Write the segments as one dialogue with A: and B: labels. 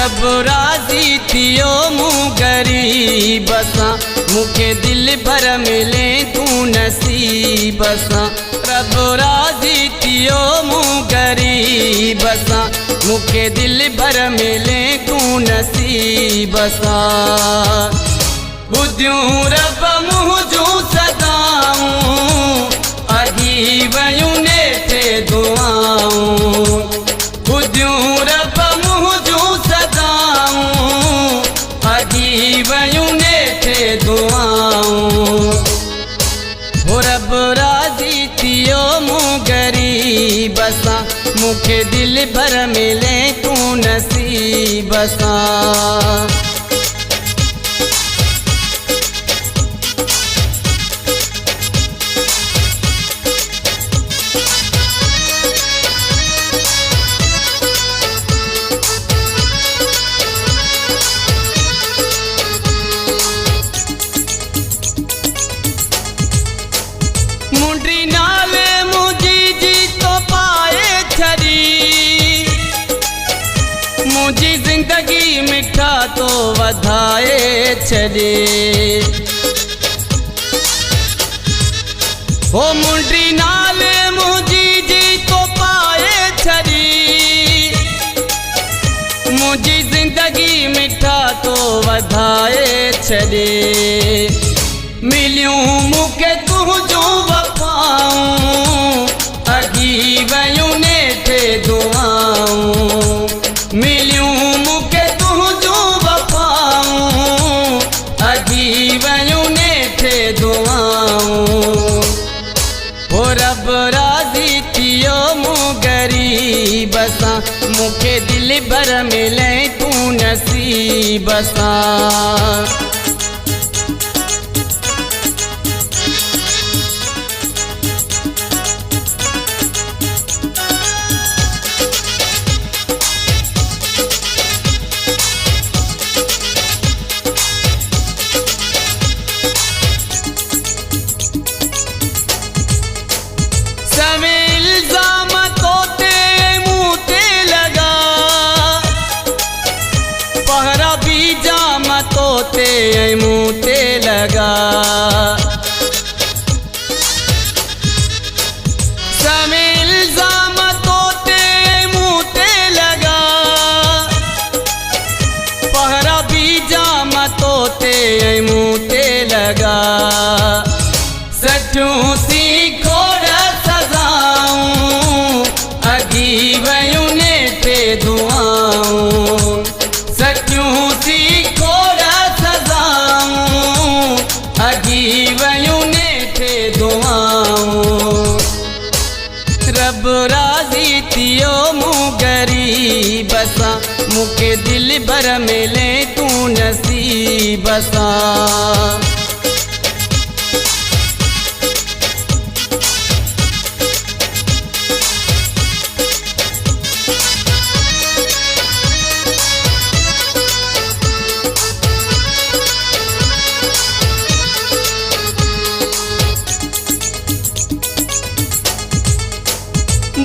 A: रब राज़ी थियो मूं गरीब सां, मूंखे दिल भर मिले तूं नसीब सां। रब राज़ी थियो मूं गरीब सां, मूंखे दिल भर मिले तूं नसीब सां। ॿुधियूं रब मुंहिंजूं सदाऊं, अही वयूं नेठे दुआऊं। ॿुधियूं रब मुंहिंजूं सदाऊं, अही वयूं नेठे दुआऊं। हो रब राज़ी थियो मूं गरीब सां, मूंखे दिल भर मिले तूं नसीब सां। मुंडी नाले मुझी जी तो पाए छड़ी, मुझी जिंदगी मिठा तो वधाए छड़े। हो मुंडी नाले मुझी जी तो पाए छड़ी, मुझी जिंदगी मिठा तो वधाए छड़े। मिलियूं मूंखे तुंहिंजूं वफ़ाऊं, अगी वयूं नेठे दुआऊं। मिलियूं मूंखे तुंहिंजूं वफ़ाऊं, अगी वयूं नेठे दुआऊं। हो रब राज़ी थियो मूं गरीब सां, मूंखे दिल भर मिले तूं नसीब सां। सवे इल्ज़ाम तोते मुँह ते लगा, पहरा भी जाम तोते मुँह ते लगा। सवे इल्ज़ाम तोते मुँह ते लगा, पहरा भी जाम तोते मुँह ते लगा। सठूं सी खोड़ सज़ाऊं, अगी वयूं नेठे दुआऊं। सठूं सी खोड़ सज़ाऊं, अगी वयूं नेठे दुआऊं। रब राज़ी थियो मूं गरीब सां, मूंखे दिल भर मिले तूं नसीब सां।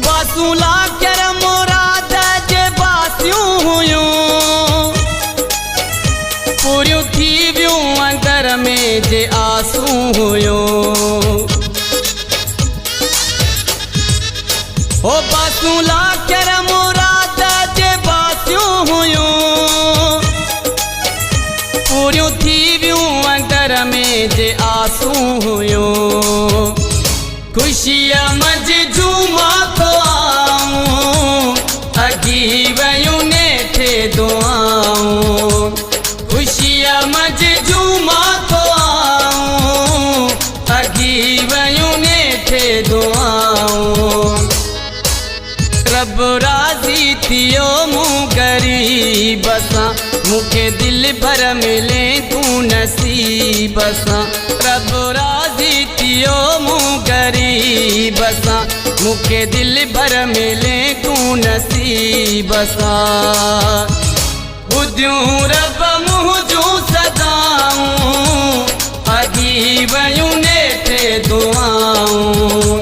A: बासूला कर मुराद जे बासियूं हुयूं, पूरियूं थी वियूं अंदर में जे आसूं हुयूं। हो बासूला कर मुराद जे बासियूं हुयूं, पूरियूं थी वियूं अंदर में जे आसूं हुयूं। खुशीअ मंझि झूमा तो आऊं, अगी वयूं नेठे दुआऊं। खुशीअ मंझि झूमा तो आऊं, अगी वयूं नेठे दुआऊं। रब राज़ी थियो मूं गरीब सां, मूंखे दिल भर मिले तूं नसीब सां। रब राज़ी थियो मूं गरीब सां, मूंखे दिल भर मिले तूं नसीब सां। ॿुधियूं रब मुंहिंजूं सदाऊं, अगी वयूं नेठे दुआऊं।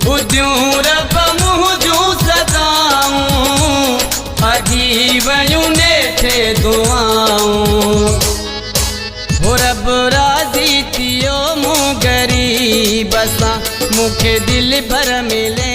A: ॿुधियूं रब मुंहिंजूं सदाऊं, अगी वयूं नेठे थियो मूं गरीब सां मूंखे दिल भर मिले